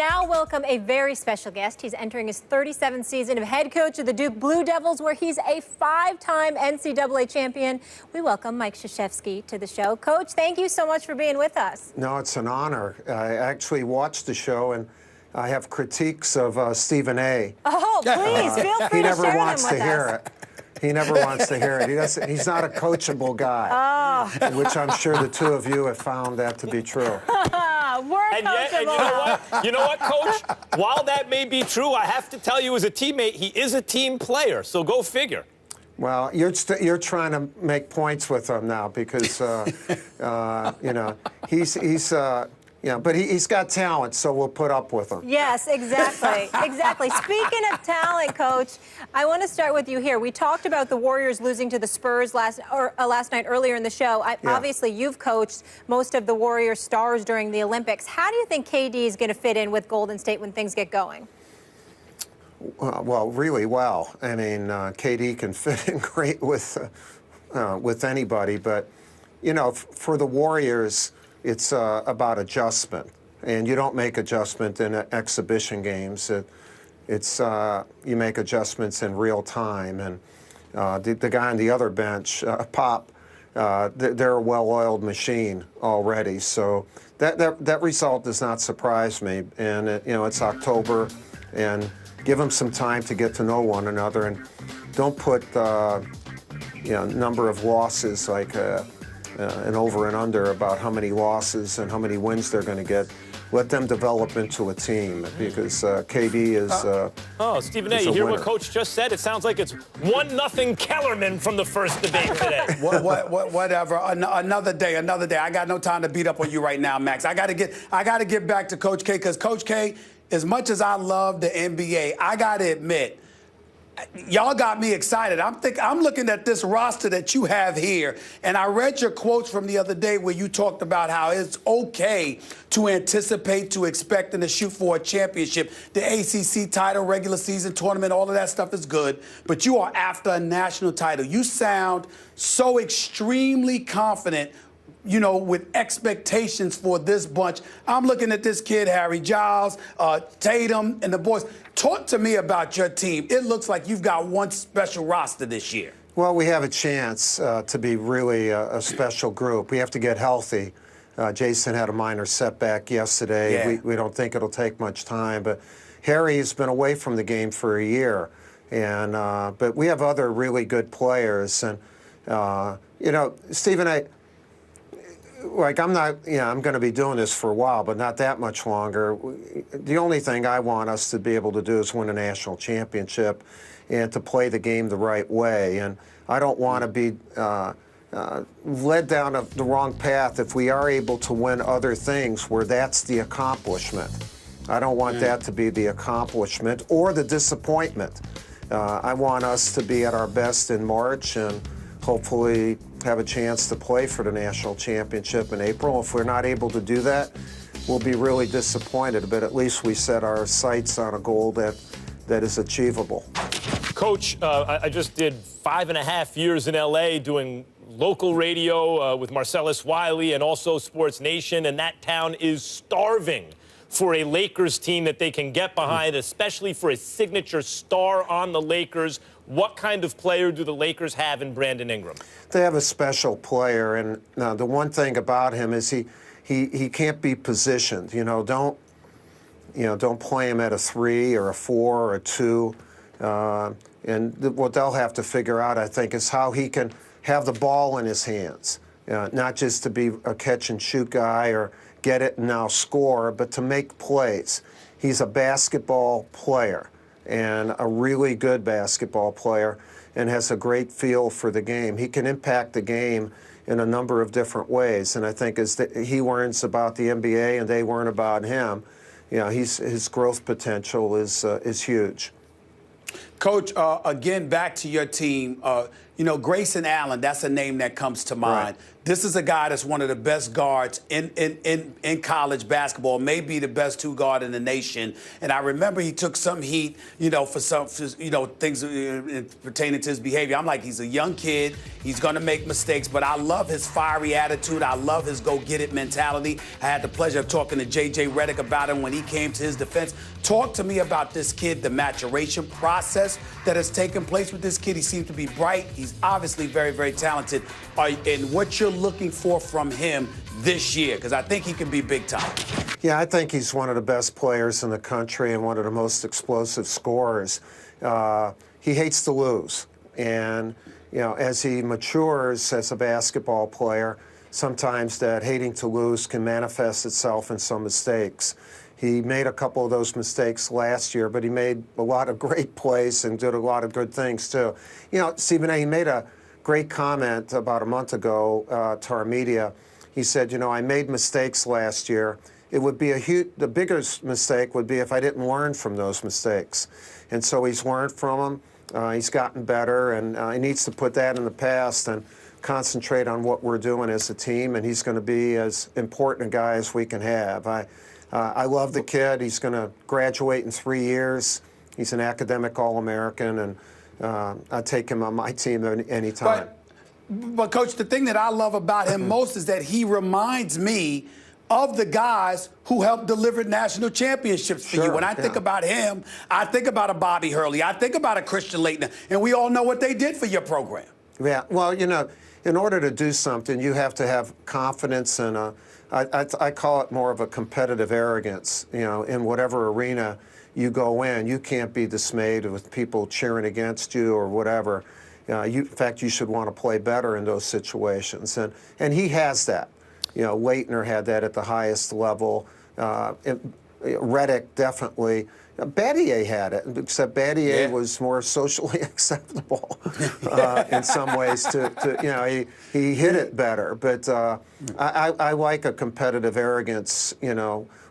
now welcome a very special guest. He's entering his 37th season of head coach of the Duke Blue Devils, where he's a 5-time NCAA champion. We welcome Mike Krzyzewski to the show. Coach, thank you so much for being with us. No, it's an honor. I actually watched the show, and I have critiques of Stephen A. Oh, please, feel free he to never share wants them to with hear us. it. He never wants to hear it. He's not a coachable guy, which I'm sure the two of you have found that to be true. We're And you know what? You know what, Coach? While that may be true, I have to tell you as a teammate, he is a team player, so go figure. Well, you're trying to make points with him now because, you know, but he's got talent, so we'll put up with him. Yes, exactly. Exactly. Speaking of talent, Coach, I want to start with you here. We talked about the Warriors losing to the Spurs last night earlier in the show. Obviously, you've coached most of the Warriors stars during the Olympics. How do you think KD is going to fit in with Golden State when things get going? Well, really well. I mean, KD can fit in great with anybody, but, you know, for the Warriors, it's about adjustment, and you don't make adjustment in exhibition games. You make adjustments in real time, and the guy on the other bench, Pop, they're a well-oiled machine already. So that result does not surprise me. And you know, it's October, and give them some time to get to know one another, and don't put you know, number of losses like. An over and under about how many losses and how many wins they're going to get. Let them develop into a team because KD is. Stephen A., you hear what Coach just said? It sounds like it's 1-0 Kellerman from the first debate today. Whatever. Another day. I got no time to beat up on you right now, Max. I got to get back to Coach K, because Coach K, as much as I love the NBA, I got to admit, y'all got me excited. I'm looking at this roster that you have here, and I read your quotes from the other day where you talked about how it's okay to anticipate, to expect, and to shoot for a championship. The ACC title, regular season tournament, all of that stuff is good, but you are after a national title. You sound so extremely confident, you know, with expectations for this bunch. I'm looking at this kid, Harry Giles, Tatum, and the boys. Talk to me about your team. It looks like you've got one special roster this year. Well, we have a chance to be really a special group. We have to get healthy. Jason had a minor setback yesterday. Yeah. We don't think it'll take much time, but Harry's been away from the game for a year. And but we have other really good players. And, you know, Stephen, I'm going to be doing this for a while, but not that much longer. The only thing I want us to be able to do is win a national championship and to play the game the right way. And I don't want to be led down the wrong path if we are able to win other things where that's the accomplishment. I don't want that to be the accomplishment or the disappointment. I want us to be at our best in March and hopefully have a chance to play for the national championship in April. If we're not able to do that, we'll be really disappointed, but at least we set our sights on a goal that is achievable. Coach, I just did 5.5 years in L.A. doing local radio with Marcellus Wiley and also Sports Nation, and that town is starving for a Lakers team that they can get behind, especially for a signature star on the Lakers. What kind of player do the Lakers have in Brandon Ingram? They have a special player, and the one thing about him is he can't be positioned. Don't play him at a 3 or a 4 or a 2. And what they'll have to figure out, I think, is how he can have the ball in his hands, not just to be a catch-and-shoot guy or get it and now score, but to make plays. He's a basketball player, and a really good basketball player, and has a great feel for the game. He can impact the game in a number of different ways, and I think as he learns about the NBA and they learn about him, his growth potential is huge. Coach, again, back to your team. Grayson Allen, that's a name that comes to mind. Right. This is a guy that's one of the best guards in college basketball, maybe the best two guard in the nation. And I remember he took some heat, for things pertaining to his behavior. I'm like, he's a young kid. He's going to make mistakes, but I love his fiery attitude. I love his go-get-it mentality. I had the pleasure of talking to J.J. Redick about him when he came to his defense. Talk to me about this kid, the maturation process that has taken place with this kid. He seems to be bright. He's obviously very, very talented. And what you're looking for from him this year, because I think he can be big time. Yeah, I think he's one of the best players in the country and one of the most explosive scorers. He hates to lose. And, as he matures as a basketball player, sometimes that hating to lose can manifest itself in some mistakes. He made a couple of those mistakes last year, but he made a lot of great plays and did a lot of good things, too. Stephen A., he made a great comment about a month ago to our media. He said, I made mistakes last year. It would be the biggest mistake would be if I didn't learn from those mistakes. And so he's learned from them. He's gotten better, and he needs to put that in the past and concentrate on what we're doing as a team, and he's going to be as important a guy as we can have. I love the kid. He's going to graduate in 3 years. He's an academic All-American, and I'd take him on my team anytime. But, Coach, the thing that I love about him most is that he reminds me of the guys who helped deliver national championships for you. When I think about him, I think about a Bobby Hurley. I think about a Christian Laettner. And we all know what they did for your program. Yeah, well, in order to do something, you have to have confidence and I call it more of a competitive arrogance. In whatever arena you go in, you can't be dismayed with people cheering against you or whatever. In fact, you should want to play better in those situations. And he has that. Laettner had that at the highest level. Redick definitely. Battier had it, except Battier was more socially acceptable in some ways. He hit it better. But I like a competitive arrogance.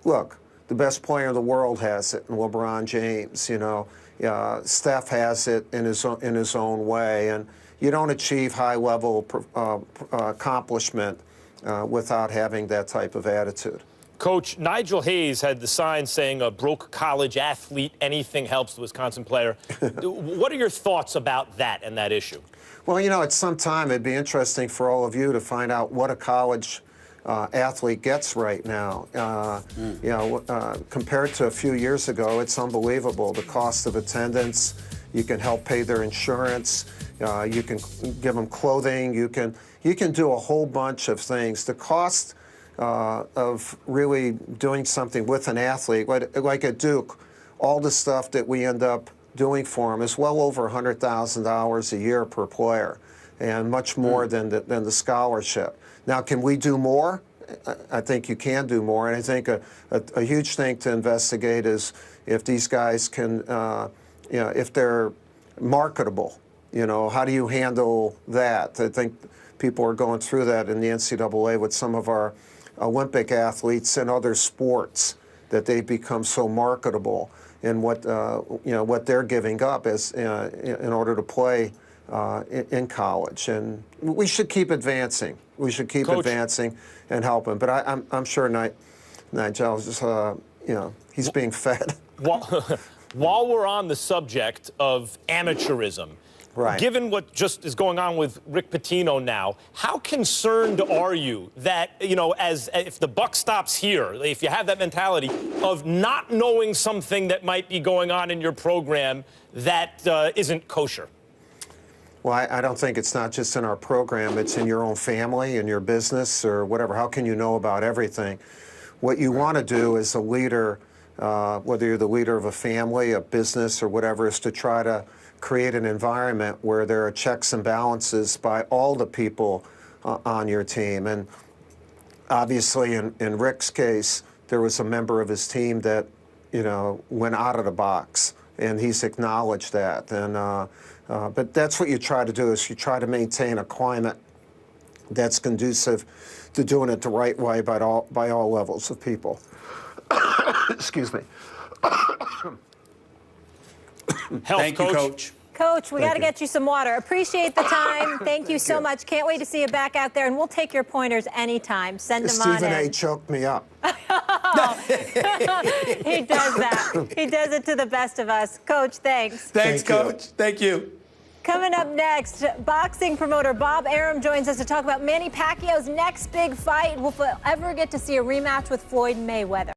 Look, the best player in the world has it, and LeBron James. Steph has it in his own way, and you don't achieve high-level accomplishment without having that type of attitude. Coach, Nigel Hayes had the sign saying a broke college athlete, anything helps, the Wisconsin player. What are your thoughts about that and that issue? Well, at some time it'd be interesting for all of you to find out what a college athlete gets right now. Compared to a few years ago, it's unbelievable. The cost of attendance, you can help pay their insurance, you can give them clothing, you can do a whole bunch of things. The cost of really doing something with an athlete, like at Duke, all the stuff that we end up doing for them is well over $100,000 a year per player, and much more than the scholarship. Now, can we do more? I think you can do more, and I think a huge thing to investigate is if these guys can, if they're marketable. How do you handle that? I think people are going through that in the NCAA with some of our Olympic athletes and other sports, that they become so marketable in what they're giving up as in order to play in college. And we should keep advancing. We should keep advancing and helping. But I'm sure Nigel's just he's being fed. While we're on the subject of amateurism, given what just is going on with Rick Pitino now, how concerned are you that, if the buck stops here, if you have that mentality of not knowing something that might be going on in your program that isn't kosher? Well, I don't think it's not just in our program. It's in your own family, in your business, or whatever. How can you know about everything? What you want to do as a leader, whether you're the leader of a family, a business, or whatever, is to try to create an environment where there are checks and balances by all the people on your team. And obviously, in Rick's case, there was a member of his team that, went out of the box, and he's acknowledged that. And but that's what you try to do, is you try to maintain a climate that's conducive to doing it the right way by all levels of people. Excuse me. Health, Thank you, Coach. Coach, we got to get you some water. Appreciate the time. Thank you so much. Can't wait to see you back out there, and we'll take your pointers anytime. Send them on in. Stephen A. choked me up. He does that. He does it to the best of us. Coach, thanks. Thanks, Thank you. Coach. Thank you. Coming up next, boxing promoter Bob Arum joins us to talk about Manny Pacquiao's next big fight. Will we ever get to see a rematch with Floyd Mayweather?